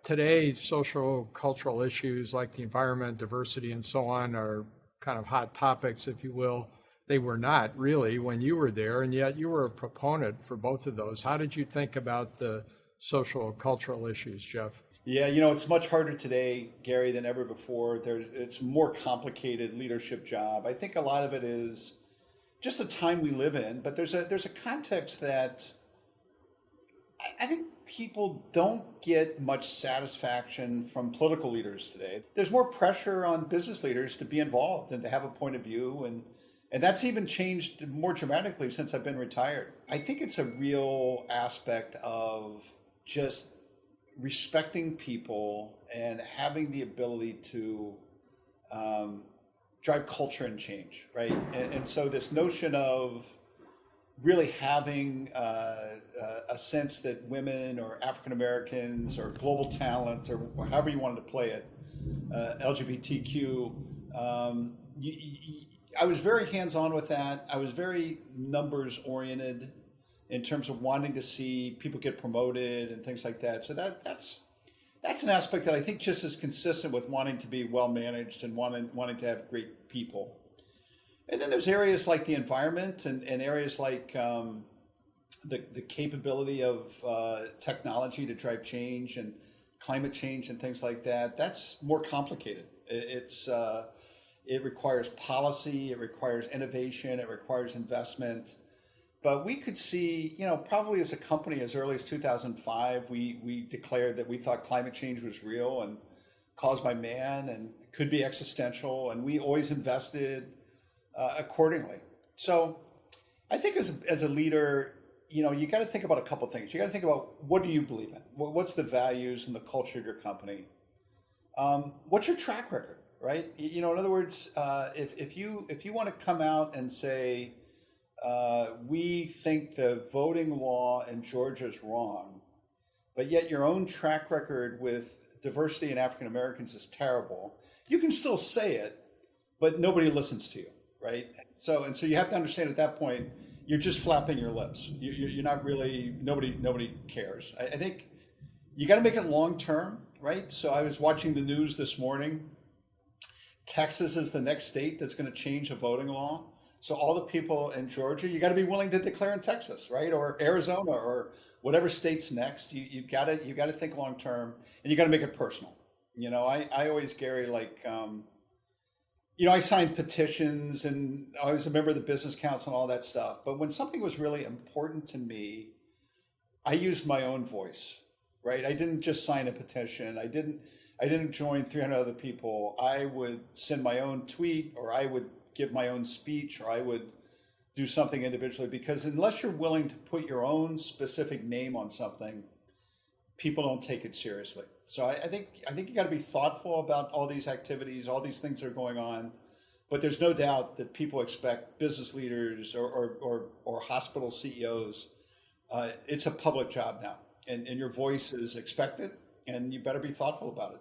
today, social cultural issues like the environment, diversity, and so on are kind of hot topics, if you will. They were not really when you were there, and yet you were a proponent for both of those. How did you think about the social cultural issues, Jeff? Yeah, it's much harder today, Gary, than ever before. It's a more complicated leadership job. I think a lot of it is just the time we live in, but there's a context that I think people don't get much satisfaction from political leaders today. There's more pressure on business leaders to be involved and to have a point of view, and that's even changed more dramatically since I've been retired. I think it's a real aspect of just respecting people and having the ability to drive culture and change, right? And so this notion of really having a sense that women or African Americans or global talent or however you wanted to play it, LGBTQ, I was very hands-on with that. I was very numbers oriented in terms of wanting to see people get promoted and things like that. So that's an aspect that I think just is consistent with wanting to be well managed and wanting to have great people. And then there's areas like the environment and areas like the capability of technology to drive change and climate change and things like that. That's more complicated. It requires policy, it requires innovation, it requires investment. But we could see, probably as a company as early as 2005, we declared that we thought climate change was real and caused by man and could be existential, and we always invested accordingly. So I think as a leader, you got to think about a couple of things. You got to think about, what do you believe in? What's the values and the culture of your company? What's your track record, right? In other words, if you want to come out and say, we think the voting law in Georgia is wrong, but yet your own track record with diversity in African Americans is terrible, you can still say it, but nobody listens to you, right? So you have to understand at that point, you're just flapping your lips. You're not really, nobody cares. I think you got to make it long term, right? So I was watching the news this morning. Texas is the next state that's going to change a voting law. So all the people in Georgia, you got to be willing to declare in Texas, right? Or Arizona or whatever state's next. You've got to think long term, and you got to make it personal. I always, Gary, I signed petitions and I was a member of the business council and all that stuff. But when something was really important to me, I used my own voice, right? I didn't just sign a petition. I didn't join 300 other people. I would send my own tweet, or I would give my own speech, or I would do something individually, because unless you're willing to put your own specific name on something, people don't take it seriously. So I think you got to be thoughtful about all these activities, all these things that are going on, but there's no doubt that people expect business leaders or hospital CEOs. It's a public job now, and your voice is expected, and you better be thoughtful about it.